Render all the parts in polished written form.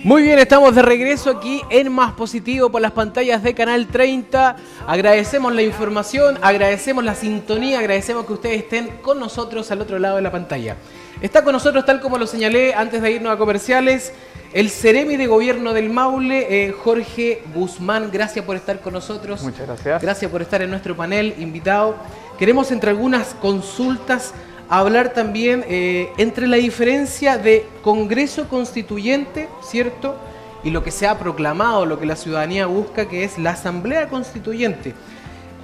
Muy bien, estamos de regreso aquí en Más Positivo por las pantallas de Canal 30. Agradecemos la información, agradecemos la sintonía, agradecemos que ustedes estén con nosotros al otro lado de la pantalla. Está con nosotros, tal como lo señalé antes de irnos a comerciales, el Seremi de Gobierno del Maule, Jorge Guzmán. Gracias por estar con nosotros. Muchas gracias. Gracias por estar en nuestro panel invitado. Queremos, entre algunas consultas, hablar también entre la diferencia de Congreso Constituyente, ¿cierto? Y lo que se ha proclamado, lo que la ciudadanía busca, que es la Asamblea Constituyente.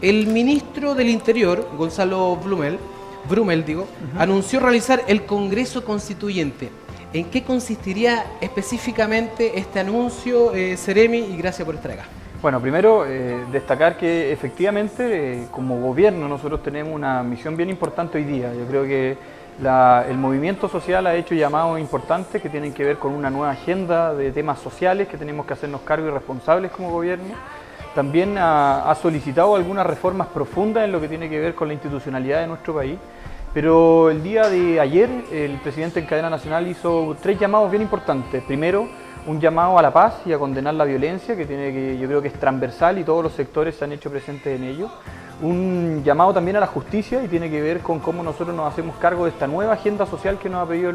El ministro del Interior, Gonzalo Brumel, anunció realizar el Congreso Constituyente. ¿En qué consistiría específicamente este anuncio, Seremi? Y gracias por estar acá. Bueno, primero destacar que efectivamente como gobierno nosotros tenemos una misión bien importante hoy día. Yo creo que el movimiento social ha hecho llamados importantes que tienen que ver con una nueva agenda de temas sociales que tenemos que hacernos cargo y responsables como gobierno. También ha solicitado algunas reformas profundas en lo que tiene que ver con la institucionalidad de nuestro país. Pero el día de ayer el presidente en cadena nacional hizo 3 llamados bien importantes. Primero, un llamado a la paz y a condenar la violencia, yo creo que es transversal y todos los sectores se han hecho presentes en ello. Un llamado también a la justicia y tiene que ver con cómo nosotros nos hacemos cargo de esta nueva agenda social que nos ha pedido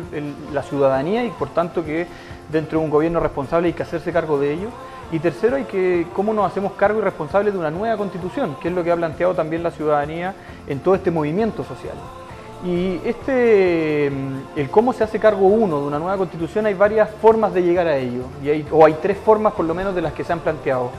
la ciudadanía y por tanto que dentro de un gobierno responsable hay que hacerse cargo de ello. Y tercero, cómo nos hacemos cargo y responsables de una nueva constitución, que es lo que ha planteado también la ciudadanía en todo este movimiento social. Y el cómo se hace cargo uno de una nueva constitución, hay varias formas de llegar a ello, hay 3 formas por lo menos de las que se han planteado.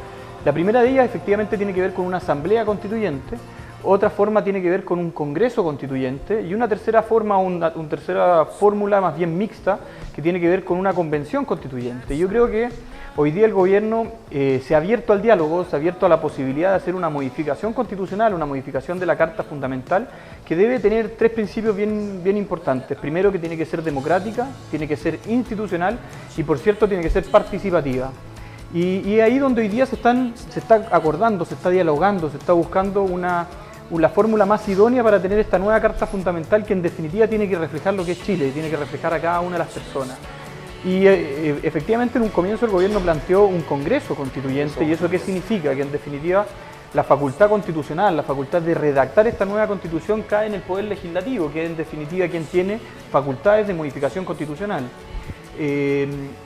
La primera de ellas efectivamente tiene que ver con una asamblea constituyente, otra forma tiene que ver con un congreso constituyente y una tercera forma, una tercera fórmula más bien mixta que tiene que ver con una convención constituyente. Yo creo que hoy día el gobierno se ha abierto al diálogo, se ha abierto a la posibilidad de hacer una modificación constitucional, una modificación de la Carta Fundamental que debe tener 3 principios bien importantes. Primero, que tiene que ser democrática, tiene que ser institucional y por cierto tiene que ser participativa. Y ahí donde hoy día se está acordando, se está dialogando, se está buscando la fórmula más idónea para tener esta nueva Carta Fundamental que en definitiva tiene que reflejar lo que es Chile, tiene que reflejar a cada una de las personas. Y efectivamente en un comienzo el gobierno planteó un Congreso Constituyente. ¿Y eso qué significa? Que en definitiva la facultad constitucional, la facultad de redactar esta nueva Constitución cae en el Poder Legislativo, que es en definitiva quien tiene facultades de modificación constitucional.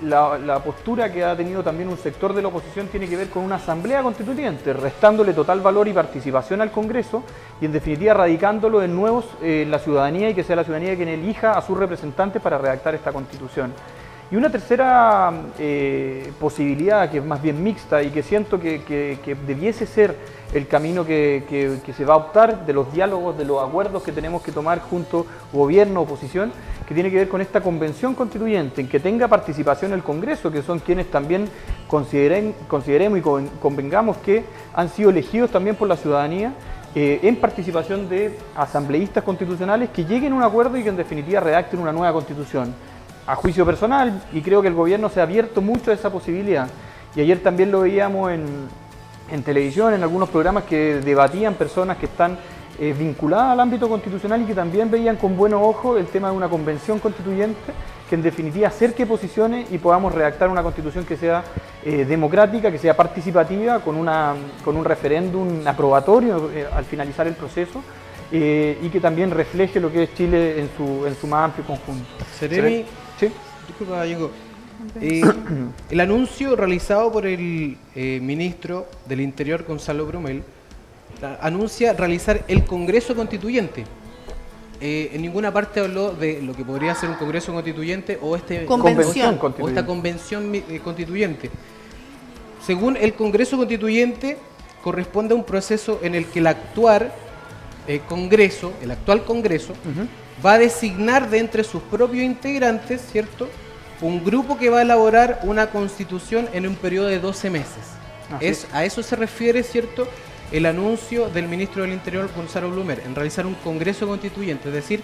La postura que ha tenido también un sector de la oposición tiene que ver con una asamblea constituyente, restándole total valor y participación al Congreso y en definitiva radicándolo en nuevos la ciudadanía y que sea la ciudadanía quien elija a sus representantes para redactar esta Constitución. Y una tercera posibilidad que es más bien mixta y que siento que debiese ser el camino que se va a optar de los diálogos, de los acuerdos que tenemos que tomar junto gobierno, oposición, que tiene que ver con esta convención constituyente, en que tenga participación el Congreso, que son quienes también consideremos y convengamos que han sido elegidos también por la ciudadanía, en participación de asambleístas constitucionales que lleguen a un acuerdo y que en definitiva redacten una nueva constitución. A juicio personal, y creo que el gobierno se ha abierto mucho a esa posibilidad. Y ayer también lo veíamos en televisión, en algunos programas que debatían personas que están vinculadas al ámbito constitucional y que también veían con buenos ojos el tema de una convención constituyente que en definitiva acerque posiciones y podamos redactar una constitución que sea democrática, que sea participativa, con un referéndum aprobatorio al finalizar el proceso. Y que también refleje lo que es Chile en su más amplio conjunto. Seremi, ¿sí? Disculpa, Diego. El anuncio realizado por el ministro del Interior, Gonzalo Brumel, anuncia realizar el Congreso Constituyente. En ninguna parte habló de lo que podría ser un Congreso Constituyente o esta convención constituyente. Según el Congreso Constituyente, corresponde a un proceso en el que el actual Congreso va a designar de entre sus propios integrantes, ¿cierto?, un grupo que va a elaborar una constitución en un periodo de 12 meses. A eso se refiere, ¿cierto?, el anuncio del ministro del Interior, Gonzalo Brumel, en realizar un Congreso Constituyente. Es decir,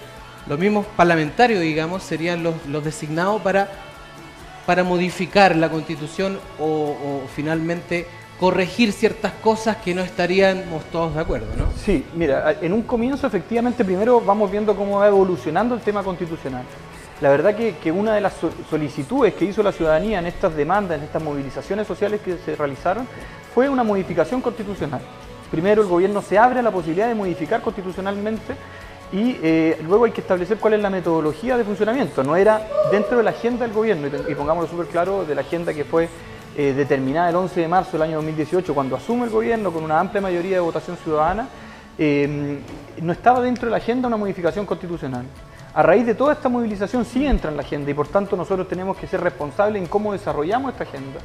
los mismos parlamentarios, digamos, serían los designados para modificar la Constitución o finalmente corregir ciertas cosas que no estaríamos todos de acuerdo, ¿no? Sí, mira, en un comienzo efectivamente primero vamos viendo cómo va evolucionando el tema constitucional. La verdad que una de las solicitudes que hizo la ciudadanía en estas demandas, en estas movilizaciones sociales que se realizaron, fue una modificación constitucional. Primero, el gobierno se abre a la posibilidad de modificar constitucionalmente y luego hay que establecer cuál es la metodología de funcionamiento. No era dentro de la agenda del gobierno, y pongámoslo súper claro, de la agenda que fue determinada el 11 de marzo del año 2018, cuando asume el gobierno con una amplia mayoría de votación ciudadana, no estaba dentro de la agenda una modificación constitucional. A raíz de toda esta movilización sí entra en la agenda y por tanto nosotros tenemos que ser responsables en cómo desarrollamos esta agenda.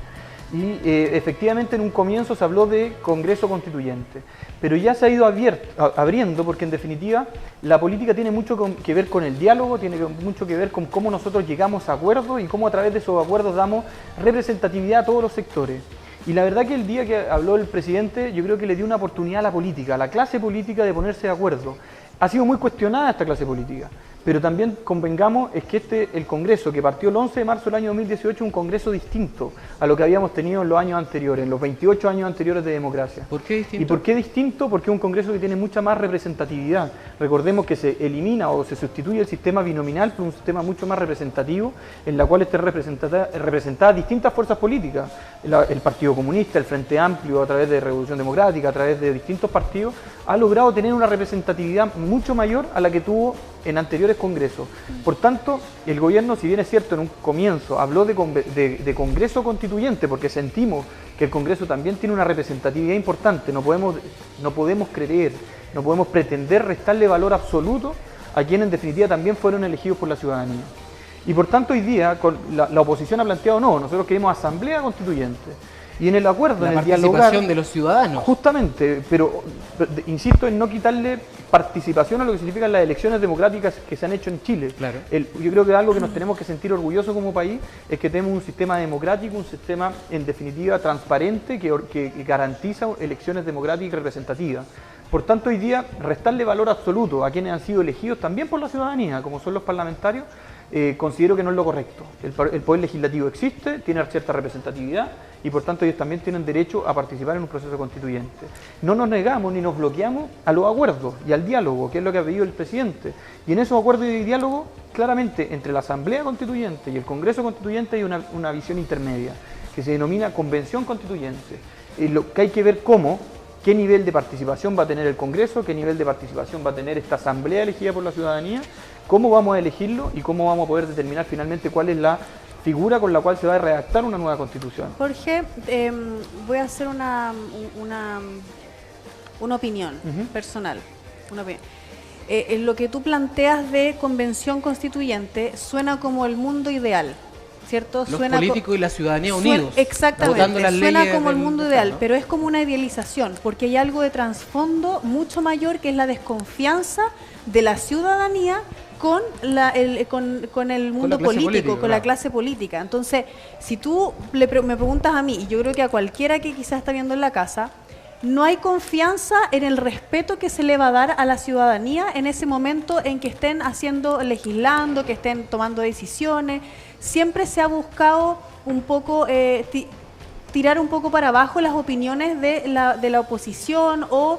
Y efectivamente en un comienzo se habló de Congreso Constituyente, pero ya se ha ido abriendo porque en definitiva la política tiene mucho que ver con el diálogo, tiene mucho que ver con cómo nosotros llegamos a acuerdos y cómo a través de esos acuerdos damos representatividad a todos los sectores. Y la verdad que el día que habló el presidente yo creo que le dio una oportunidad a la política, a la clase política de ponerse de acuerdo. Ha sido muy cuestionada esta clase política, pero también convengamos es que el Congreso que partió el 11 de marzo del año 2018 es un Congreso distinto a lo que habíamos tenido en los años anteriores, en los 28 años anteriores de democracia. ¿Por qué distinto? ¿Y por qué distinto? Porque es un Congreso que tiene mucha más representatividad. Recordemos que se elimina o se sustituye el sistema binominal por un sistema mucho más representativo, en la cual estén representadas distintas fuerzas políticas. El Partido Comunista, el Frente Amplio, a través de Revolución Democrática, a través de distintos partidos, ha logrado tener una representatividad mucho mayor a la que tuvo en anteriores congresos. Por tanto, el gobierno, si bien es cierto en un comienzo, habló de Congreso Constituyente, porque sentimos que el Congreso también tiene una representatividad importante, no podemos creer, no podemos pretender restarle valor absoluto a quienes en definitiva también fueron elegidos por la ciudadanía. Y por tanto hoy día la oposición ha planteado no, nosotros queremos asamblea constituyente. Y en el acuerdo, en el dialogar... La participación de los ciudadanos. Justamente, pero insisto en no quitarle participación a lo que significan las elecciones democráticas que se han hecho en Chile. Claro. Yo creo que algo que nos tenemos que sentir orgullosos como país es que tenemos un sistema democrático, un sistema en definitiva transparente que garantiza elecciones democráticas y representativas. Por tanto, hoy día restarle valor absoluto a quienes han sido elegidos también por la ciudadanía, como son los parlamentarios, considero que no es lo correcto. El poder legislativo existe, tiene cierta representatividad y por tanto ellos también tienen derecho a participar en un proceso constituyente. No nos negamos ni nos bloqueamos a los acuerdos y al diálogo, que es lo que ha pedido el presidente. Y en esos acuerdos y diálogo, claramente entre la Asamblea Constituyente y el Congreso Constituyente hay una visión intermedia, que se denomina Convención Constituyente. Lo que hay que ver qué nivel de participación va a tener el Congreso, qué nivel de participación va a tener esta Asamblea elegida por la ciudadanía, cómo vamos a elegirlo y cómo vamos a poder determinar finalmente cuál es la figura con la cual se va a redactar una nueva Constitución. Jorge, voy a hacer una opinión personal. Una opinión. En lo que tú planteas de convención constituyente suena como el mundo ideal, ¿cierto? Los políticos y la ciudadanía unidos. Exactamente, suena como el mundo ideal, pero es como una idealización, porque hay algo de trasfondo mucho mayor que es la desconfianza de la ciudadanía con el mundo político, con la clase política. Entonces, si tú me preguntas a mí, y yo creo que a cualquiera que quizás está viendo en la casa, no hay confianza en el respeto que se le va a dar a la ciudadanía en ese momento en que estén legislando, que estén tomando decisiones. Siempre se ha buscado un poco tirar un poco para abajo las opiniones de la oposición o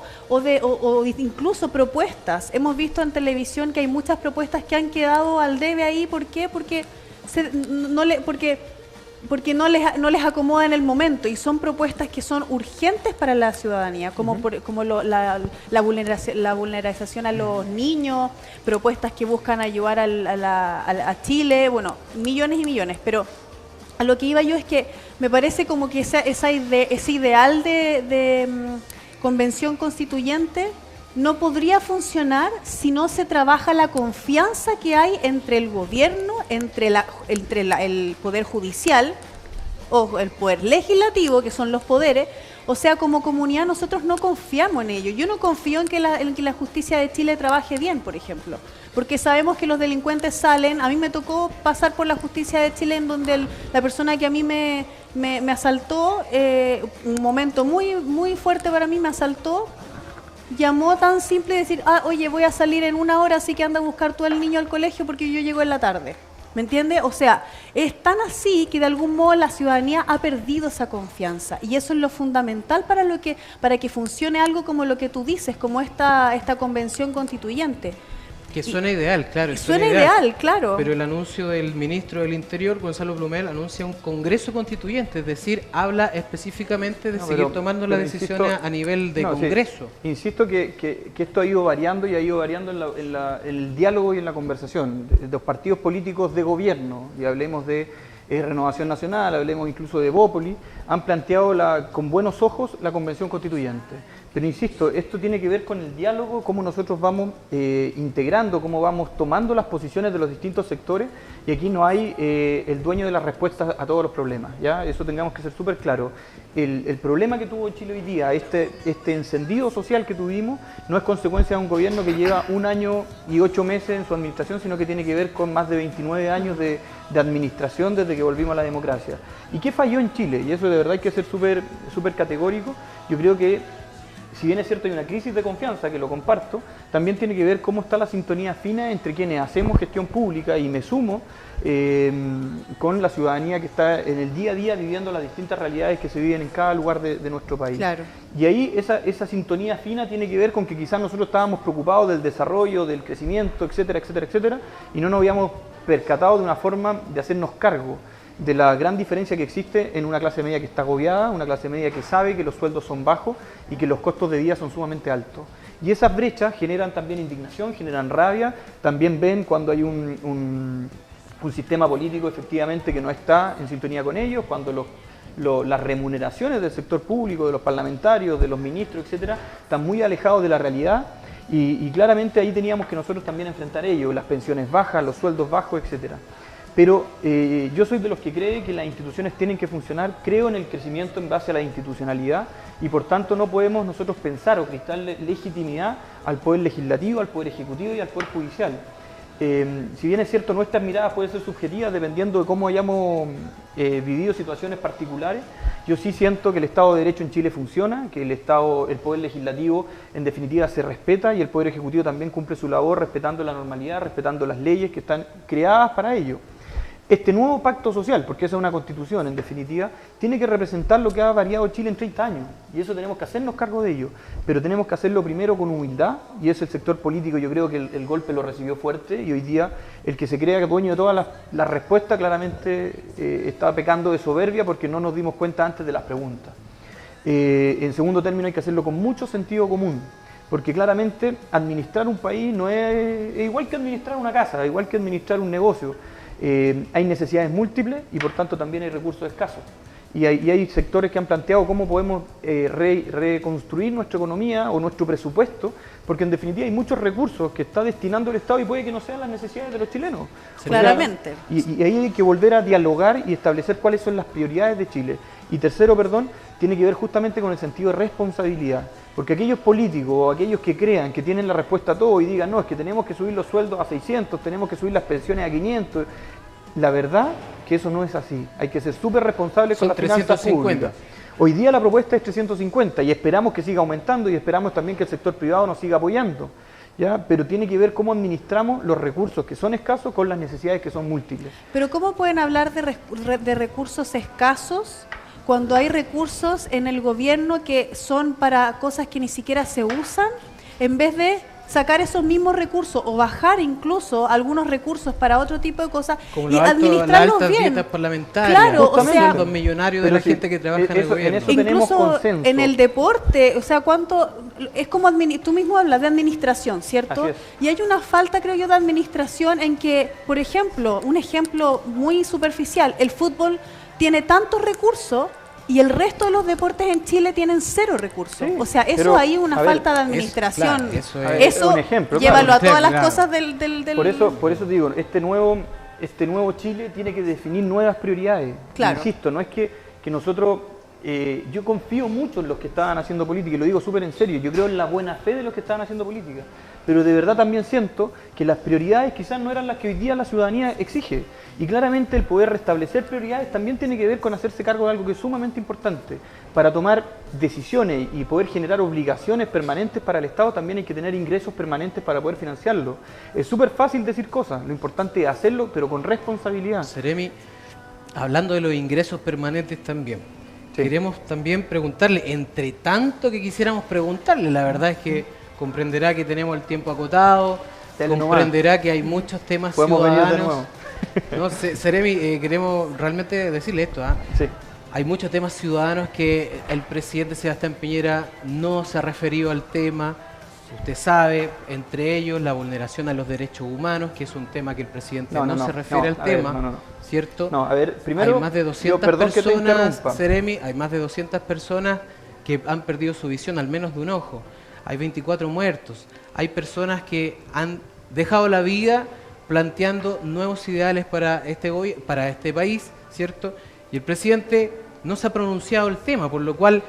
incluso propuestas. Hemos visto en televisión que hay muchas propuestas que han quedado al debe ahí. ¿Por qué? Porque no les acomoda en el momento y son propuestas que son urgentes para la ciudadanía, como la vulneración a los niños, propuestas que buscan ayudar a Chile, bueno, millones y millones, pero a lo que iba yo es que me parece como que ese ideal de convención constituyente no podría funcionar si no se trabaja la confianza que hay entre el gobierno, entre el poder judicial o el poder legislativo, que son los poderes. O sea, como comunidad nosotros no confiamos en ello. Yo no confío en que la justicia de Chile trabaje bien, por ejemplo, porque sabemos que los delincuentes salen. A mí me tocó pasar por la justicia de Chile en donde la persona que a mí me asaltó, un momento muy, muy fuerte para mí, me asaltó, llamó tan simple decir, oye, voy a salir en 1 hora, así que anda a buscar tú al niño al colegio porque yo llego en la tarde. ¿Me entiendes? O sea, es tan así que de algún modo la ciudadanía ha perdido esa confianza y eso es lo fundamental para que funcione algo como lo que tú dices, como esta convención constituyente. Que suena ideal, claro. Suena ideal, claro. Pero el anuncio del ministro del Interior, Gonzalo Blumel, anuncia un Congreso Constituyente, es decir, habla específicamente de seguir tomando las decisiones a nivel de Congreso. Sí, insisto que esto ha ido variando y ha ido variando en el diálogo y en la conversación de los partidos políticos de gobierno, y hablemos de Renovación Nacional, hablemos incluso de Bópoli, han planteado con buenos ojos la Convención Constituyente. Pero insisto, esto tiene que ver con el diálogo, cómo nosotros vamos integrando, cómo vamos tomando las posiciones de los distintos sectores, y aquí no hay el dueño de las respuestas a todos los problemas, ¿ya? Eso tengamos que ser súper claro. El problema que tuvo Chile hoy día, este encendido social que tuvimos, no es consecuencia de un gobierno que lleva 1 año y 8 meses en su administración, sino que tiene que ver con más de 29 años de administración desde que volvimos a la democracia. ¿Y qué falló en Chile? Y eso de verdad hay que ser súper categórico. Yo creo que, si bien es cierto hay una crisis de confianza, que lo comparto, también tiene que ver cómo está la sintonía fina entre quienes hacemos gestión pública, y me sumo, con la ciudadanía que está en el día a día viviendo las distintas realidades que se viven en cada lugar de nuestro país. Claro. Y ahí esa sintonía fina tiene que ver con que quizás nosotros estábamos preocupados del desarrollo, del crecimiento, etcétera, etcétera, etcétera, y no nos habíamos percatado de una forma de hacernos cargo de la gran diferencia que existe en una clase media que está agobiada, una clase media que sabe que los sueldos son bajos y que los costos de vida son sumamente altos. Y esas brechas generan también indignación, generan rabia, también ven cuando hay un sistema político efectivamente que no está en sintonía con ellos, cuando las remuneraciones del sector público, de los parlamentarios, de los ministros, etcétera, están muy alejados de la realidad, y claramente ahí teníamos que nosotros también enfrentar ello, las pensiones bajas, los sueldos bajos, etcétera. Pero yo soy de los que cree que las instituciones tienen que funcionar, creo en el crecimiento en base a la institucionalidad, y por tanto no podemos nosotros pensar o prestarle legitimidad al Poder Legislativo, al Poder Ejecutivo y al Poder Judicial. Si bien es cierto, nuestras miradas pueden ser subjetivas dependiendo de cómo hayamos vivido situaciones particulares, yo sí siento que el Estado de Derecho en Chile funciona, que el Poder Legislativo en definitiva se respeta, y el Poder Ejecutivo también cumple su labor respetando la normalidad, respetando las leyes que están creadas para ello. Este nuevo pacto social, porque esa es una constitución en definitiva, tiene que representar lo que ha variado Chile en 30 años, y eso tenemos que hacernos cargo de ello, pero tenemos que hacerlo primero con humildad, y es el sector político, yo creo que el golpe lo recibió fuerte, y hoy día el que se crea que dueño de todas las respuestas claramente estaba pecando de soberbia porque no nos dimos cuenta antes de las preguntas. En segundo término, hay que hacerlo con mucho sentido común, porque claramente administrar un país no es igual que administrar una casa, igual que administrar un negocio. Hay necesidades múltiples y por tanto también hay recursos escasos. Y hay sectores que han planteado cómo podemos reconstruir nuestra economía o nuestro presupuesto, porque en definitiva hay muchos recursos que está destinando el Estado y puede que no sean las necesidades de los chilenos. Claramente. Y ahí hay que volver a dialogar y establecer cuáles son las prioridades de Chile. Y tercero, tiene que ver justamente con el sentido de responsabilidad. Porque aquellos políticos o aquellos que crean que tienen la respuesta a todo y digan, no, es que tenemos que subir los sueldos a 600, tenemos que subir las pensiones a 500, la verdad que eso no es así. Hay que ser súper responsables con las finanzas públicas. Hoy día la propuesta es 350 y esperamos que siga aumentando, y esperamos también que el sector privado nos siga apoyando, ¿ya? Pero tiene que ver cómo administramos los recursos que son escasos con las necesidades que son múltiples. Pero ¿cómo pueden hablar de recursos escasos cuando hay recursos en el gobierno que son para cosas que ni siquiera se usan, en vez de sacar esos mismos recursos o bajar incluso algunos recursos para otro tipo de cosas y administrarlos bien? Las altas parlamentarias, claro, o sea, los millonarios de la gente que trabaja en el gobierno. En eso tenemos consenso. En el deporte, o sea, es como tú mismo hablas de administración, ¿cierto? Y hay una falta, creo yo, de administración en que, por ejemplo, un ejemplo muy superficial, el fútbol tiene tantos recursos y el resto de los deportes en Chile tienen 0 recursos. Sí, o sea, eso ahí es una falta de administración. Eso es un ejemplo, llévalo a todas las cosas del... Por eso digo, este nuevo Chile tiene que definir nuevas prioridades. Claro. Insisto, no es que nosotros... yo confío mucho en los que estaban haciendo política, y lo digo súper en serio. Yo creo en la buena fe de los que estaban haciendo política, pero de verdad también siento que las prioridades quizás no eran las que hoy día la ciudadanía exige, y claramente el poder restablecer prioridades también tiene que ver con hacerse cargo de algo que es sumamente importante. Para tomar decisiones y poder generar obligaciones permanentes para el Estado, también hay que tener ingresos permanentes para poder financiarlo. Es súper fácil decir cosas, lo importante es hacerlo, pero con responsabilidad. Seremi, hablando de los ingresos permanentes también, sí, queremos también preguntarle, entre tanto que quisiéramos preguntarle, la verdad es que comprenderá que tenemos el tiempo acotado, comprenderá que hay muchos temas Podemos venir de ciudadanos. nuevo. No, Seremi, queremos realmente decirle esto, ¿ah? Sí. Hay muchos temas ciudadanos que el presidente Sebastián Piñera no se ha referido al tema. Usted sabe, entre ellos la vulneración a los derechos humanos, que es un tema que el presidente no se refiere al tema, ¿cierto? No, a ver, primero, hay más de 200 personas, Seremi, hay más de 200 personas que han perdido su visión, al menos de un ojo. Hay 24 muertos. Hay personas que han dejado la vida planteando nuevos ideales para este país, ¿cierto? Y el presidente no se ha pronunciado el tema, por lo cual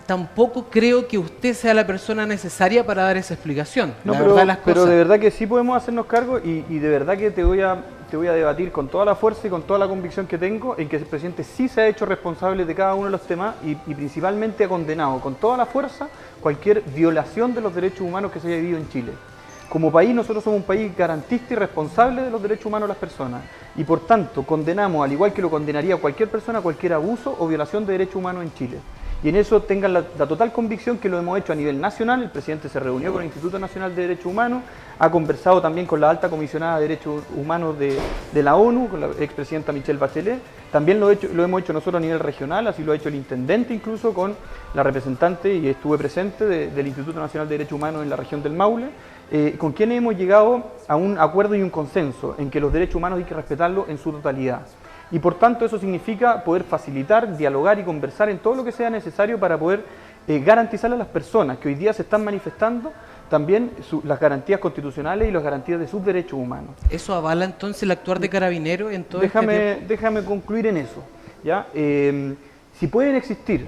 tampoco creo que usted sea la persona necesaria para dar esa explicación. No, pero de verdad que sí podemos hacernos cargo y de verdad que te voy a debatir con toda la fuerza y con toda la convicción que tengo en que el presidente sí se ha hecho responsable de cada uno de los temas y principalmente ha condenado con toda la fuerza cualquier violación de los derechos humanos que se haya vivido en Chile. Como país, nosotros somos un país garantista y responsable de los derechos humanos de las personas y por tanto condenamos, al igual que lo condenaría cualquier persona, cualquier abuso o violación de derechos humanos en Chile. Y en eso tengan la total convicción que lo hemos hecho a nivel nacional. El presidente se reunió con el Instituto Nacional de Derechos Humanos, ha conversado también con la alta comisionada de Derechos Humanos de la ONU, con la expresidenta Michelle Bachelet. También lo hemos hecho nosotros a nivel regional, así lo ha hecho el intendente incluso con la representante, y estuve presente, del Instituto Nacional de Derechos Humanos en la región del Maule, con quienes hemos llegado a un acuerdo y un consenso en que los derechos humanos hay que respetarlos en su totalidad. Y por tanto eso significa poder facilitar, dialogar y conversar en todo lo que sea necesario para poder garantizarle a las personas que hoy día se están manifestando también las garantías constitucionales y las garantías de sus derechos humanos. ¿Eso avala entonces el actuar de Carabineros en todo este tiempo? Déjame concluir en eso, ¿ya? Si pueden existir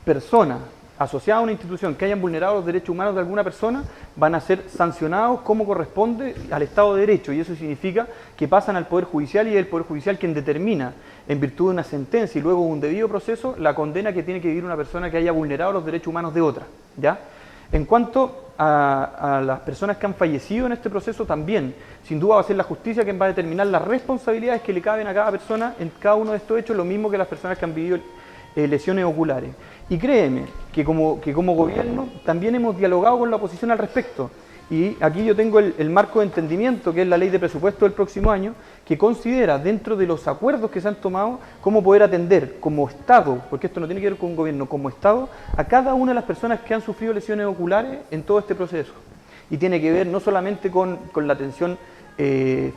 personas asociadas a una institución que hayan vulnerado los derechos humanos de alguna persona, van a ser sancionados como corresponde al Estado de Derecho, y eso significa que pasan al Poder Judicial y es el Poder Judicial quien determina, en virtud de una sentencia y luego un debido proceso, la condena que tiene que vivir una persona que haya vulnerado los derechos humanos de otra, ¿ya? En cuanto a las personas que han fallecido en este proceso, también, sin duda va a ser la justicia quien va a determinar las responsabilidades que le caben a cada persona en cada uno de estos hechos, lo mismo que las personas que han vivido lesiones oculares. Y créeme que como gobierno también hemos dialogado con la oposición al respecto. Y aquí yo tengo el marco de entendimiento, que es la ley de presupuesto del próximo año, que considera dentro de los acuerdos que se han tomado cómo poder atender como Estado, porque esto no tiene que ver con un gobierno, como Estado, a cada una de las personas que han sufrido lesiones oculares en todo este proceso. Y tiene que ver no solamente con la atención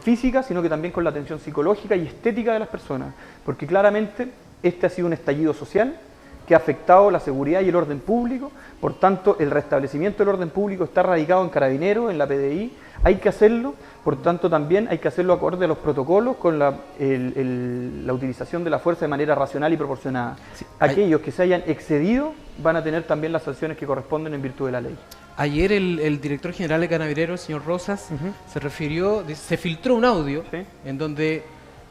física, sino que también con la atención psicológica y estética de las personas, porque claramente este ha sido un estallido social que ha afectado la seguridad y el orden público. Por tanto, el restablecimiento del orden público está radicado en Carabineros, en la PDI, hay que hacerlo, por tanto también hay que hacerlo acorde a los protocolos con la utilización de la fuerza de manera racional y proporcionada. Sí, aquellos que se hayan excedido van a tener también las sanciones que corresponden en virtud de la ley. Ayer el director general de Carabineros, el señor Rosas, se filtró un audio en donde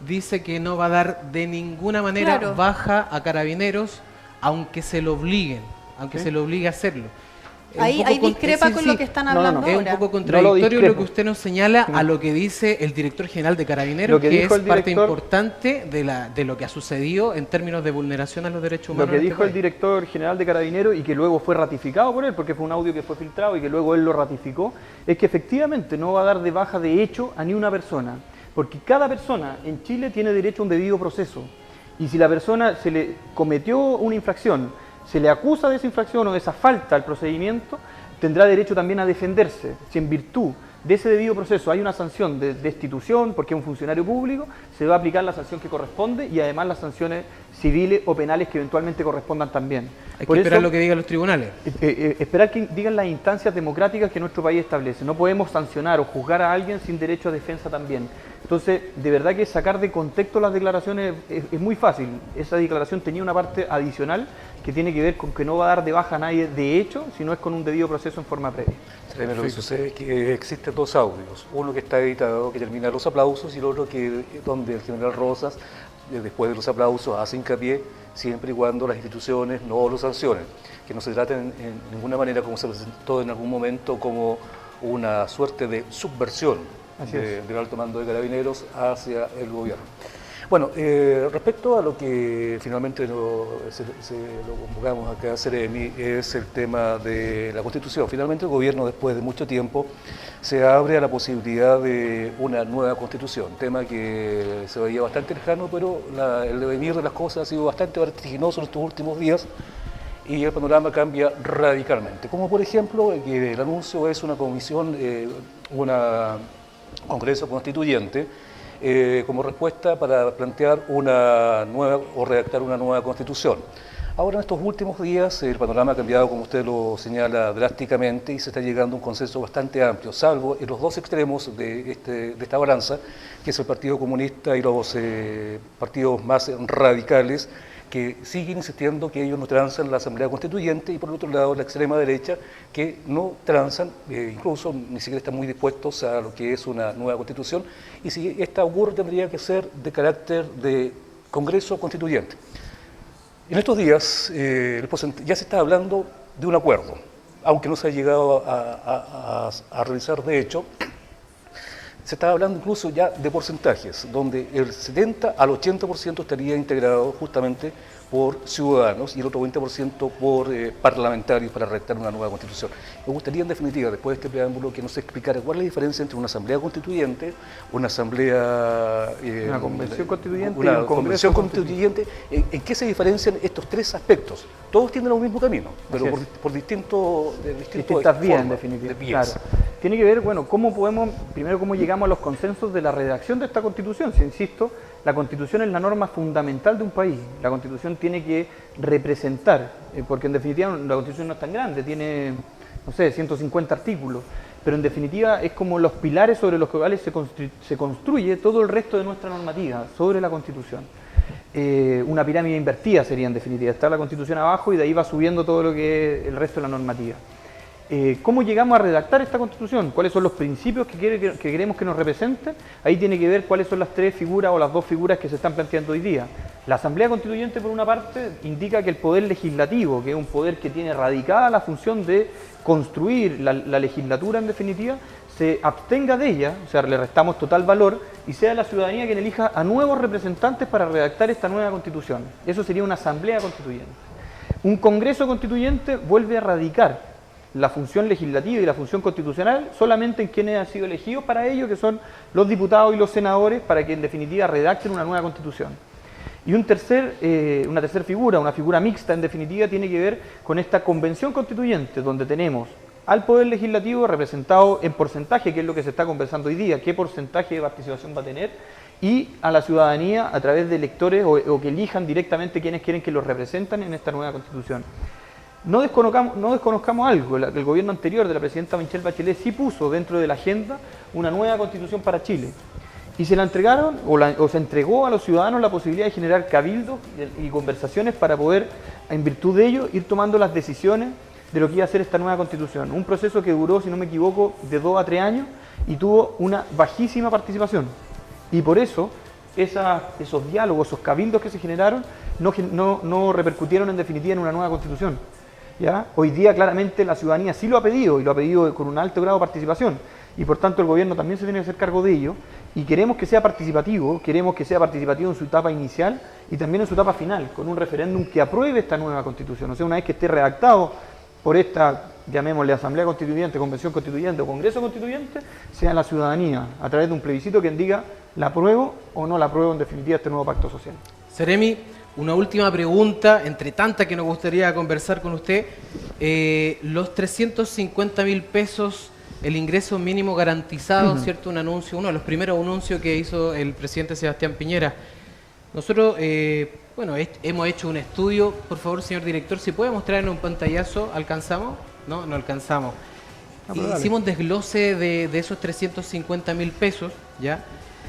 dice que no va a dar de ninguna manera baja a Carabineros, aunque se lo obliguen, se lo obligue a hacerlo. Ahí discrepa con lo que están hablando ahora. Es un poco contradictorio lo que usted nos señala a lo que dice el director general de Carabineros, que es parte importante de lo que ha sucedido en términos de vulneración a los derechos humanos. Lo que dijo el director general de Carabineros y que luego fue ratificado por él, porque fue un audio que fue filtrado y que luego él lo ratificó, es que efectivamente no va a dar de baja de hecho a ni una persona, porque cada persona en Chile tiene derecho a un debido proceso. Y si la persona se le cometió una infracción, se le acusa de esa infracción o de esa falta al procedimiento, tendrá derecho también a defenderse. Si en virtud de ese debido proceso hay una sanción de destitución porque es un funcionario público, se va a aplicar la sanción que corresponde y además las sanciones civiles o penales que eventualmente correspondan también. Hay que esperar lo que digan los tribunales. Esperar que digan las instancias democráticas que nuestro país establece. No podemos sancionar o juzgar a alguien sin derecho a defensa también. Entonces, de verdad que sacar de contexto las declaraciones es muy fácil. Esa declaración tenía una parte adicional que tiene que ver con que no va a dar de baja a nadie de hecho, sino es con un debido proceso en forma previa. Lo que sucede es que existen dos audios, uno que está editado, que termina los aplausos, y el otro donde el general Rosas, después de los aplausos, hace hincapié siempre y cuando las instituciones no lo sancionen, que no se trate en ninguna manera, como se presentó en algún momento, como una suerte de subversión del alto mando de Carabineros hacia el gobierno. Bueno, respecto a lo que finalmente lo convocamos acá a Ceremi, es el tema de la Constitución. Finalmente el gobierno, después de mucho tiempo, se abre a la posibilidad de una nueva Constitución, tema que se veía bastante lejano, pero el devenir de las cosas ha sido bastante vertiginoso en estos últimos días y el panorama cambia radicalmente. Como por ejemplo, que el anuncio es una comisión, una Congreso Constituyente, como respuesta para plantear una nueva o redactar una nueva Constitución. Ahora, en estos últimos días, el panorama ha cambiado, como usted lo señala, drásticamente y se está llegando a un consenso bastante amplio, salvo en los dos extremos de esta balanza, que es el Partido Comunista y los partidos más radicales, que siguen insistiendo que ellos no transan la Asamblea Constituyente, y por el otro lado la extrema derecha, que no transan, incluso ni siquiera están muy dispuestos a lo que es una nueva Constitución, y si esta ocurre tendría que ser de carácter de Congreso Constituyente. En estos días ya se está hablando de un acuerdo, aunque no se ha llegado a realizar de hecho. Se está hablando incluso ya de porcentajes, donde el 70 al 80% estaría integrado justamente por ciudadanos y el otro 20% por parlamentarios para redactar una nueva constitución. Me gustaría, en definitiva, después de este preámbulo, que nos explicara cuál es la diferencia entre una asamblea constituyente, una asamblea... una convención constituyente una y un convención congreso constituyente. ¿En qué se diferencian estos tres aspectos? Todos tienen un mismo camino, pero por distintas vías, en definitiva. Claro. Tiene que ver, bueno, primero cómo llegamos a los consensos de la redacción de esta Constitución. Si insisto, la Constitución es la norma fundamental de un país. La Constitución tiene que representar, porque en definitiva la Constitución no es tan grande, tiene, no sé, 150 artículos, pero en definitiva es como los pilares sobre los cuales se construye todo el resto de nuestra normativa, sobre la Constitución. Una pirámide invertida sería, en definitiva, está la Constitución abajo y de ahí va subiendo todo lo que es el resto de la normativa. ¿Cómo llegamos a redactar esta Constitución? ¿Cuáles son los principios que queremos que nos representen? Ahí tiene que ver cuáles son las tres figuras o las dos figuras que se están planteando hoy día. La Asamblea Constituyente, por una parte, indica que el poder legislativo, que es un poder que tiene radicada la función de construir la legislatura, en definitiva, se abstenga de ella, o sea, le restamos total valor, y sea la ciudadanía quien elija a nuevos representantes para redactar esta nueva Constitución. Eso sería una Asamblea Constituyente. Un Congreso Constituyente vuelve a radicar la función legislativa y la función constitucional solamente en quienes han sido elegidos para ello, que son los diputados y los senadores, para que en definitiva redacten una nueva Constitución. Y una tercera figura, una figura mixta en definitiva, tiene que ver con esta Convención Constituyente, donde tenemos al Poder Legislativo representado en porcentaje, que es lo que se está conversando hoy día, qué porcentaje de participación va a tener, y a la ciudadanía a través de electores o que elijan directamente quienes quieren que los representan en esta nueva Constitución. No desconozcamos algo, el gobierno anterior de la presidenta Michelle Bachelet sí puso dentro de la agenda una nueva Constitución para Chile. Y se la entregaron, o se entregó a los ciudadanos la posibilidad de generar cabildos y conversaciones para poder, en virtud de ello, ir tomando las decisiones de lo que iba a ser esta nueva Constitución. Un proceso que duró, si no me equivoco, de 2 a 3 años y tuvo una bajísima participación. Y por eso, esos diálogos, esos cabildos que se generaron, no repercutieron en definitiva en una nueva Constitución. ¿Ya? Hoy día claramente la ciudadanía sí lo ha pedido, y lo ha pedido con un alto grado de participación, y por tanto el gobierno también se tiene que hacer cargo de ello, y queremos que sea participativo en su etapa inicial y también en su etapa final, con un referéndum que apruebe esta nueva Constitución. O sea, una vez que esté redactado por esta, llamémosle Asamblea Constituyente, Convención Constituyente o Congreso Constituyente, sea la ciudadanía, a través de un plebiscito, quien diga la apruebo o no la apruebo en definitiva este nuevo pacto social. Ceremi, una última pregunta, entre tantas que nos gustaría conversar con usted. Los 350.000 pesos, el ingreso mínimo garantizado, ¿cierto? Un anuncio, uno de los primeros anuncios que hizo el presidente Sebastián Piñera. Nosotros, hemos hecho un estudio. Por favor, señor director, si puede mostrar en un pantallazo, ¿alcanzamos? No alcanzamos. Hicimos un desglose de esos 350.000 pesos, ¿ya?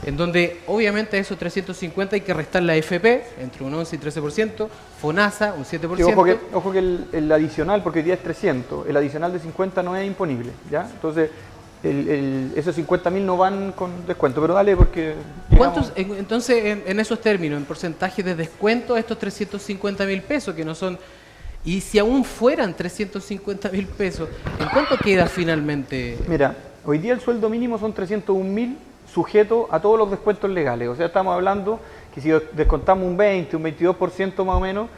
En donde obviamente a esos 350 hay que restar la AFP, entre un 11 y 13%, FONASA, un 7%. Sí, ojo que el adicional, porque hoy día es 300, el adicional de 50 no es imponible, ¿ya? Entonces, esos 50.000 no van con descuento, pero dale porque... ¿Cuántos, entonces, en esos términos, en porcentaje de descuento, estos 350.000 pesos que no son... Y si aún fueran 350.000 pesos, ¿en cuánto queda finalmente? Mira, hoy día el sueldo mínimo son 301.000 sujeto a todos los descuentos legales. O sea, estamos hablando que si descontamos un 20, un 22% más o menos,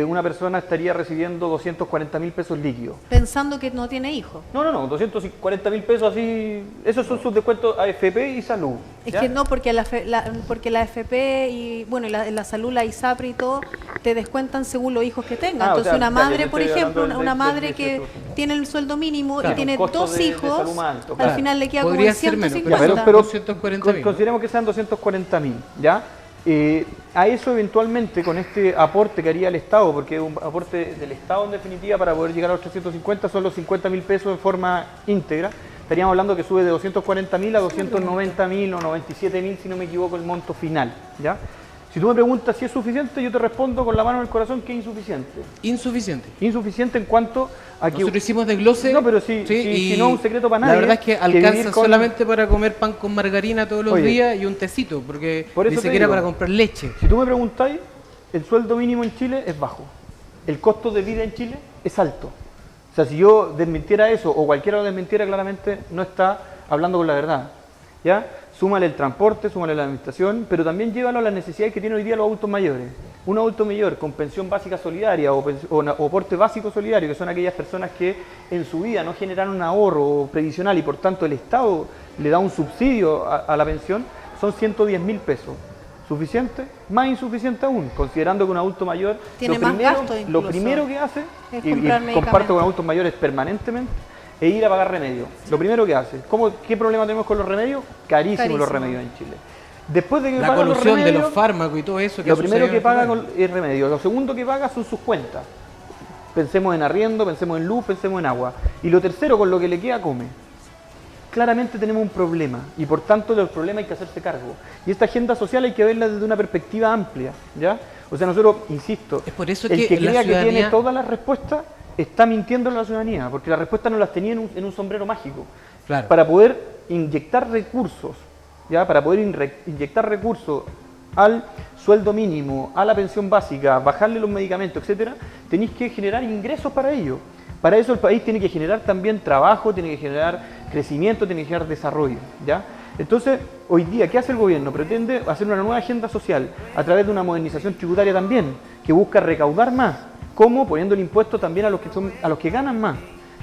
una persona estaría recibiendo 240.000 pesos líquidos. Pensando que no tiene hijos. No, 240.000 pesos así, esos son sus descuentos AFP y salud. Es ¿ya? que no, porque porque la AFP y bueno, la salud, la ISAPRE y todo, te descuentan según los hijos que tengan. Entonces una madre, por ejemplo, una madre que tiene el sueldo mínimo y tiene dos hijos, al final le queda como en 150. Pero 240.000. consideremos que sean 240.000, ¿ya? A eso eventualmente con este aporte que haría el Estado, porque es un aporte del Estado en definitiva para poder llegar a los 350 son los 50.000 pesos en forma íntegra, estaríamos hablando que sube de 240.000 a 290.000 o 97.000 si no me equivoco el monto final, ¿ya? Si tú me preguntas si es suficiente, yo te respondo con la mano en el corazón que es insuficiente. Insuficiente. Insuficiente en cuanto a que... Nosotros hicimos desglose. No, pero si no es un secreto para nadie. La verdad es que alcanza con... solamente para comer pan con margarina todos los días y un tecito, porque ni siquiera para comprar leche. Si tú me preguntáis, el sueldo mínimo en Chile es bajo. El costo de vida en Chile es alto. O sea, si yo desmintiera eso, o cualquiera lo desmintiera, claramente no está hablando con la verdad, ¿ya? Súmale el transporte, súmale la administración, pero también llévalo a las necesidades que tienen hoy día los adultos mayores. Un adulto mayor con pensión básica solidaria o aporte básico solidario, que son aquellas personas que en su vida no generan un ahorro previsional y por tanto el Estado le da un subsidio a la pensión, son 110.000 pesos. ¿Suficiente? Más insuficiente aún, considerando que un adulto mayor lo primero que hace, y comparto con adultos mayores permanentemente, es ir a pagar remedios. Lo primero que hace. ¿Qué problema tenemos con los remedios? Carísimos los remedios en Chile. Después de que la colusión de los fármacos y todo eso. Lo primero que paga es remedio. Lo segundo que paga son sus cuentas. Pensemos en arriendo, pensemos en luz, pensemos en agua. Y lo tercero, con lo que le queda, come. Claramente tenemos un problema y por tanto del problema hay que hacerse cargo. Y esta agenda social hay que verla desde una perspectiva amplia, ¿ya? O sea, nosotros, insisto, es por eso el que crea que tiene todas las respuestas está mintiendo a la ciudadanía, porque las respuestas no las tenía en un sombrero mágico. Claro. Para poder inyectar recursos, ¿ya? Para poder inyectar recursos al sueldo mínimo, a la pensión básica, bajarle los medicamentos, etcétera, tenéis que generar ingresos para ello. Para eso el país tiene que generar también trabajo, tiene que generar crecimiento, tiene que generar desarrollo, ¿ya? Entonces, hoy día, ¿qué hace el gobierno? Pretende hacer una nueva agenda social a través de una modernización tributaria también, que busca recaudar más. ¿Cómo? Poniendo el impuesto también a los que ganan más,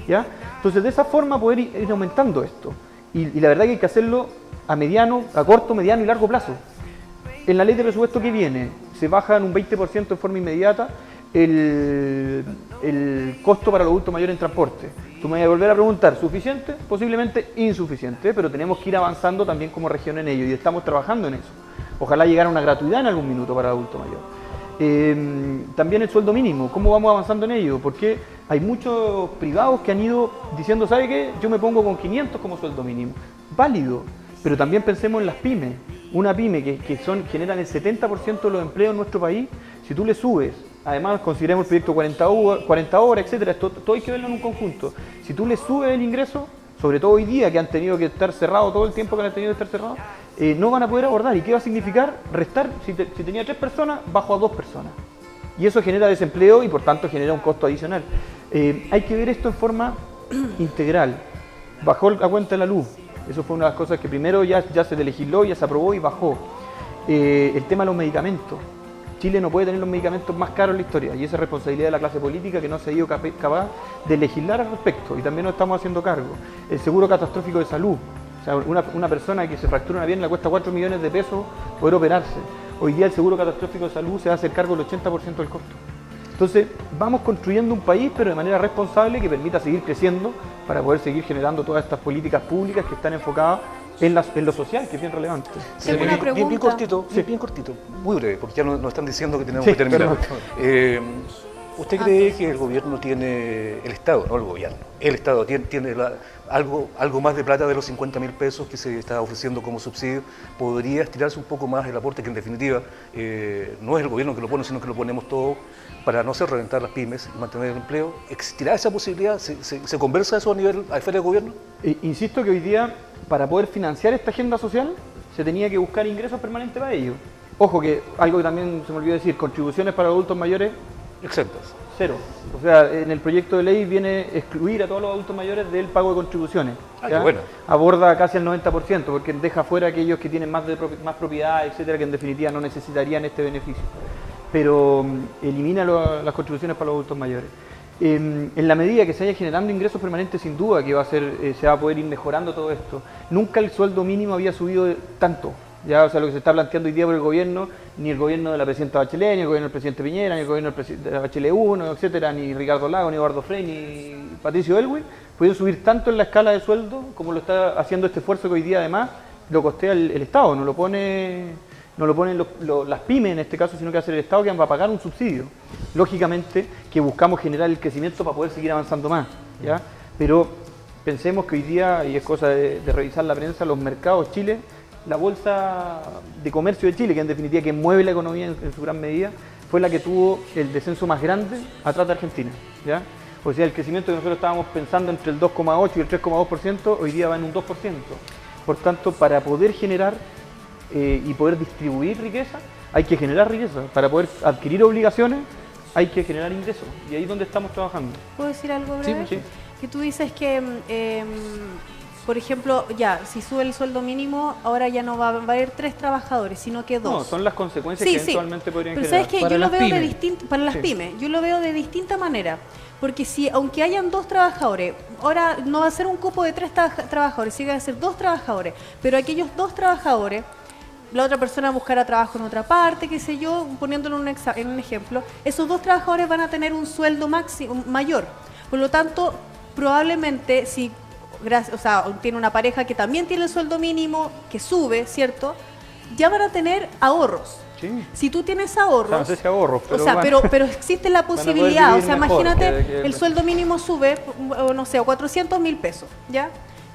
¿ya? Entonces, de esa forma poder ir aumentando esto. Y la verdad que hay que hacerlo a corto, mediano y largo plazo. En la ley de presupuesto que viene, se baja en un 20% en forma inmediata el costo para los adultos mayores en transporte. Tú me vas a volver a preguntar, ¿suficiente? Posiblemente insuficiente, pero tenemos que ir avanzando también como región en ello y estamos trabajando en eso. Ojalá llegara una gratuidad en algún minuto para el adulto mayor. También el sueldo mínimo, ¿cómo vamos avanzando en ello? Porque hay muchos privados que han ido diciendo, ¿sabe qué? Yo me pongo con 500 como sueldo mínimo. Válido, pero también pensemos en las pymes. Una pyme que generan el 70% de los empleos en nuestro país, si tú le subes, además consideremos el proyecto 40 horas, etcétera, todo hay que verlo en un conjunto. Si tú le subes el ingreso, sobre todo hoy día que han tenido que estar cerrados todo el tiempo que han tenido que estar cerrados, no van a poder abordar. ¿Y qué va a significar? Restar, si tenía 3 personas, bajo a 2 personas. Y eso genera desempleo y por tanto genera un costo adicional. Hay que ver esto en forma integral. Bajó la cuenta de la luz. Eso fue una de las cosas que primero ya se legisló, ya se aprobó y bajó. El tema de los medicamentos. Chile no puede tener los medicamentos más caros en la historia y esa es responsabilidad de la clase política que no se ha sido capaz de legislar al respecto y también nos estamos haciendo cargo. El seguro catastrófico de salud. O sea, una persona que se fractura una pierna le cuesta 4 millones de pesos poder operarse. Hoy día el seguro catastrófico de salud se va a hacer cargo del 80% del costo. Entonces, vamos construyendo un país, pero de manera responsable, que permita seguir creciendo para poder seguir generando todas estas políticas públicas que están enfocadas en lo social, que es bien relevante. Sí, bien cortito, sí, bien cortito, muy breve, porque ya nos están diciendo que tenemos que terminar. ¿Usted cree que el gobierno tiene, el Estado, no el gobierno, el Estado tiene algo más de plata de los 50.000 pesos que se está ofreciendo como subsidio? ¿Podría estirarse un poco más el aporte, que en definitiva no es el gobierno que lo pone, sino que lo ponemos todos para no hacer reventar las pymes y mantener el empleo? ¿Existirá esa posibilidad? ¿Se conversa eso a esfera de gobierno? Insisto que hoy día, para poder financiar esta agenda social, se tenía que buscar ingresos permanentes para ello. Ojo que, algo que también se me olvidó decir, contribuciones para adultos mayores exentas. Cero. O sea, en el proyecto de ley viene excluir a todos los adultos mayores del pago de contribuciones. Ah, ¿ya? qué bueno. Aborda casi el 90%, porque deja fuera a aquellos que tienen más propiedad, etcétera, que en definitiva no necesitarían este beneficio. Pero elimina las contribuciones para los adultos mayores. En la medida que se vaya generando ingresos permanentes, sin duda que se va a poder ir mejorando todo esto. Nunca el sueldo mínimo había subido tanto. Ya, o sea, lo que se está planteando hoy día por el gobierno, ni el gobierno de la presidenta Bachelet, ni el gobierno del presidente Piñera, ni el gobierno de la Bachelet 1, etcétera, ni Ricardo Lagos, ni Eduardo Frei, ni Patricio Elwin, pudieron subir tanto en la escala de sueldo como lo está haciendo este esfuerzo que hoy día además lo costea el Estado, no lo ponen las pymes en este caso, sino que va a ser el Estado que va a pagar un subsidio. Lógicamente que buscamos generar el crecimiento para poder seguir avanzando más, ¿ya? Pero pensemos que hoy día, y es cosa de revisar la prensa, los mercados Chile, la bolsa de comercio de Chile, que en definitiva que mueve la economía en su gran medida, fue la que tuvo el descenso más grande atrás de Argentina, ¿ya? O sea, el crecimiento que nosotros estábamos pensando entre el 2,8 y el 3,2%, hoy día va en un 2%. Por tanto, para poder generar y poder distribuir riqueza, hay que generar riqueza. Para poder adquirir obligaciones, hay que generar ingresos. Y ahí es donde estamos trabajando. ¿Puedo decir algo breve? Sí. Que tú dices que, por ejemplo, ya, si sube el sueldo mínimo, ahora ya no va a haber 3 trabajadores, sino que 2. No, son las consecuencias que eventualmente podrían Pero generar. sabes que yo lo veo de distinta, para las pymes, yo lo veo de distinta manera. Porque si, aunque hayan 2 trabajadores, ahora no va a ser un cupo de 3 trabajadores, sí va a ser 2 trabajadores, pero aquellos 2 trabajadores, la otra persona buscará trabajo en otra parte, qué sé yo, poniéndolo en un ejemplo, esos 2 trabajadores van a tener un sueldo mayor. Por lo tanto, probablemente si tiene una pareja que también tiene el sueldo mínimo, que sube, ¿cierto? Ya van a tener ahorros. Sí. Si tú tienes ahorros, no sé si ahorros, pero, pero existe la posibilidad, o sea, mejor, imagínate, el sueldo mínimo sube, no sé, 400.000 pesos, ¿ya?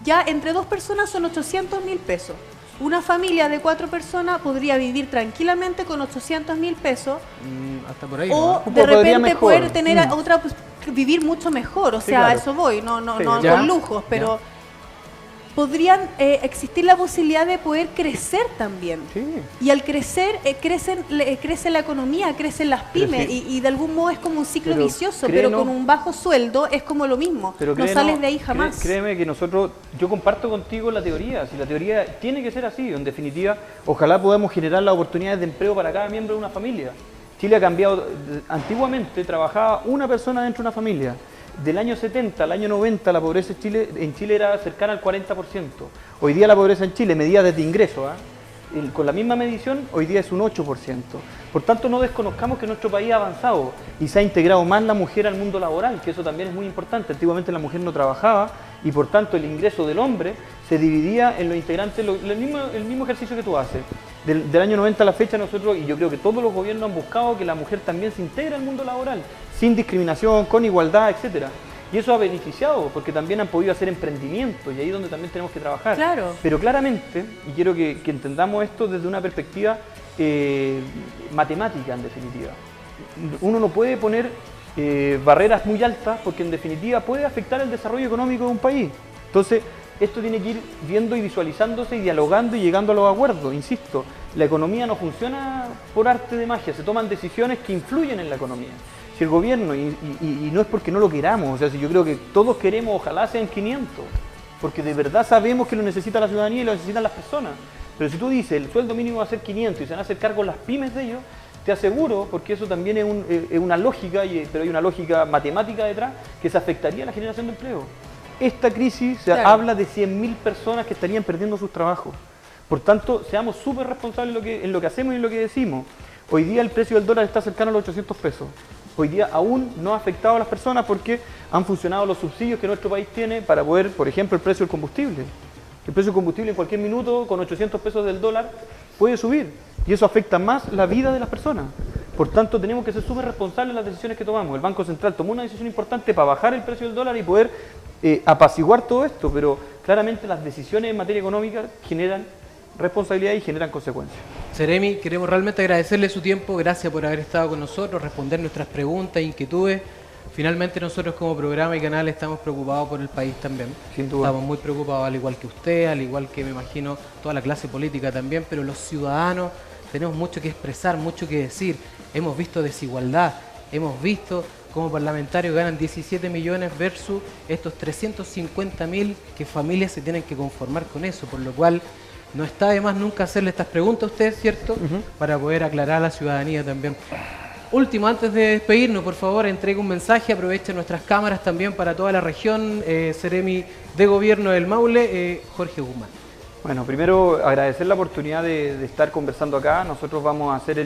Ya entre 2 personas son 800.000 pesos. Una familia de 4 personas podría vivir tranquilamente con 800.000 pesos. Hasta por ahí. O ¿no? de repente mejor. poder tener otra, vivir mucho mejor. O sea, claro. a eso voy, no Ya, con lujos, pero podrían existir la posibilidad de poder crecer también. Sí. Y al crecer, crece la economía, crecen las pymes, y de algún modo es como un ciclo Pero vicioso, créenos, pero con un bajo sueldo es como lo mismo. Pero no sales de ahí jamás. Créeme que yo comparto contigo la teoría, si la teoría tiene que ser así, en definitiva, ojalá podamos generar las oportunidades de empleo para cada miembro de una familia. Chile ha cambiado, antiguamente trabajaba una persona dentro de una familia. Del año 70 al año 90 la pobreza en Chile era cercana al 40%. Hoy día la pobreza en Chile, medida desde ingresos, con la misma medición, hoy día es un 8%. Por tanto, no desconozcamos que nuestro país ha avanzado y se ha integrado más la mujer al mundo laboral, que eso también es muy importante. Antiguamente la mujer no trabajaba y por tanto el ingreso del hombre se dividía en los integrantes, el mismo ejercicio que tú haces. Del año 90 a la fecha nosotros, y yo creo que todos los gobiernos han buscado que la mujer también se integre al mundo laboral, sin discriminación, con igualdad, etcétera. Y eso ha beneficiado, porque también han podido hacer emprendimiento, y ahí es donde también tenemos que trabajar. Claro. Pero claramente, y quiero que entendamos esto desde una perspectiva matemática, en definitiva. Uno no puede poner barreras muy altas, porque en definitiva puede afectar el desarrollo económico de un país. Entonces, esto tiene que ir viendo y visualizándose y dialogando y llegando a los acuerdos. Insisto, la economía no funciona por arte de magia, se toman decisiones que influyen en la economía. Si el gobierno, y no es porque no lo queramos, o sea, si yo creo que todos queremos, ojalá sean 500, porque de verdad sabemos que lo necesita la ciudadanía y lo necesitan las personas. Pero si tú dices, el sueldo mínimo va a ser 500 y se van a hacer cargo las pymes de ellos, te aseguro, porque eso también es una lógica, pero hay una lógica matemática detrás, que se afectaría a la generación de empleo. Esta crisis habla de 100.000 personas que estarían perdiendo sus trabajos. Por tanto, seamos súper responsables en lo que hacemos y en lo que decimos. Hoy día el precio del dólar está cercano a los 800 pesos. Hoy día aún no ha afectado a las personas porque han funcionado los subsidios que nuestro país tiene para poder, por ejemplo, el precio del combustible. El precio del combustible en cualquier minuto, con 800 pesos del dólar, puede subir. Y eso afecta más la vida de las personas. Por tanto, tenemos que ser súper responsables en las decisiones que tomamos. El Banco Central tomó una decisión importante para bajar el precio del dólar y poder apaciguar todo esto, pero claramente las decisiones en materia económica generan responsabilidad y generan consecuencias. Seremi, queremos realmente agradecerle su tiempo, gracias por haber estado con nosotros, responder nuestras preguntas, inquietudes. Finalmente nosotros como programa y canal estamos preocupados por el país también. Sin duda. Estamos muy preocupados, al igual que usted, al igual que me imagino toda la clase política también, pero los ciudadanos tenemos mucho que expresar, mucho que decir. Hemos visto desigualdad hemos visto cómo parlamentarios ganan 17 millones versus estos 350.000 que familias se tienen que conformar con eso, por lo cual no está de más nunca hacerle estas preguntas a ustedes, ¿cierto? Para poder aclarar a la ciudadanía también. Último, antes de despedirnos, por favor, entregue un mensaje, aproveche nuestras cámaras también para toda la región, Seremi de Gobierno del Maule, Jorge Guzmán. Bueno, primero agradecer la oportunidad de estar conversando acá. Nosotros vamos a hacer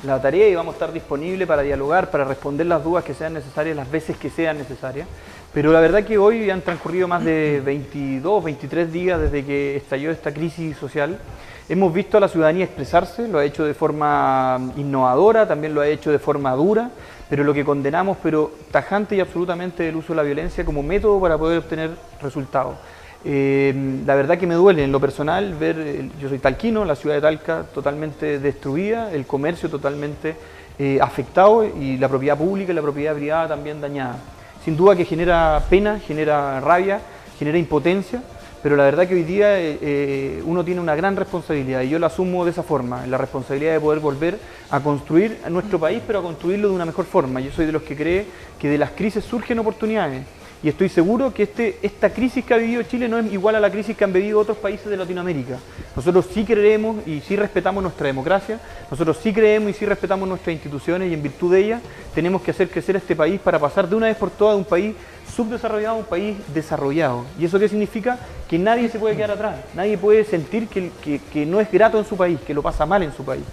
la tarea y vamos a estar disponibles para dialogar, para responder las dudas que sean necesarias las veces que sean necesarias. Pero la verdad que hoy han transcurrido más de 22, 23 días desde que estalló esta crisis social. Hemos visto a la ciudadanía expresarse, lo ha hecho de forma innovadora, también lo ha hecho de forma dura, pero lo que condenamos, pero tajante y absolutamente, el uso de la violencia como método para poder obtener resultados. La verdad que me duele en lo personal ver, yo soy talquino, la ciudad de Talca totalmente destruida, el comercio totalmente afectado y la propiedad pública y la propiedad privada también dañada. Sin duda que genera pena, genera rabia, genera impotencia, pero la verdad que hoy día uno tiene una gran responsabilidad y yo la asumo de esa forma, la responsabilidad de poder volver a construir a nuestro país, pero a construirlo de una mejor forma. Yo soy de los que cree que de las crisis surgen oportunidades. Y estoy seguro que esta crisis que ha vivido Chile no es igual a la crisis que han vivido otros países de Latinoamérica. Nosotros sí creemos y sí respetamos nuestra democracia, nosotros sí creemos y sí respetamos nuestras instituciones y en virtud de ellas tenemos que hacer crecer este país para pasar de una vez por todas de un país subdesarrollado a un país desarrollado. ¿Y eso qué significa? Que nadie se puede quedar atrás, nadie puede sentir que no es grato en su país, que lo pasa mal en su país.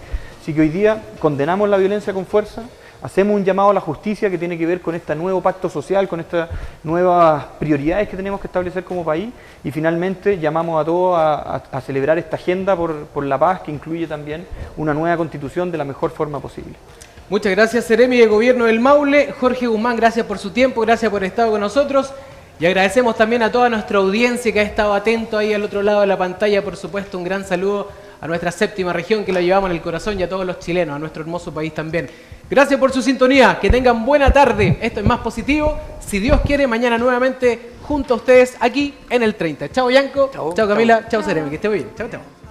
Así que hoy día condenamos la violencia con fuerza. Hacemos un llamado a la justicia que tiene que ver con este nuevo pacto social, con estas nuevas prioridades que tenemos que establecer como país y finalmente llamamos a todos a celebrar esta agenda por la paz que incluye también una nueva constitución de la mejor forma posible. Muchas gracias, Seremi de Gobierno del Maule. Jorge Guzmán, gracias por su tiempo, gracias por estar con nosotros y agradecemos también a toda nuestra audiencia que ha estado atento ahí al otro lado de la pantalla. Por supuesto, un gran saludo a nuestra séptima región que la llevamos en el corazón y a todos los chilenos, a nuestro hermoso país también. Gracias por su sintonía, que tengan buena tarde. Esto es Más Positivo. Si Dios quiere, mañana nuevamente junto a ustedes aquí en el 30. Chao, Yanko. Chao, Camila. Chao, Seremi. Que esté muy bien. Chao, chao.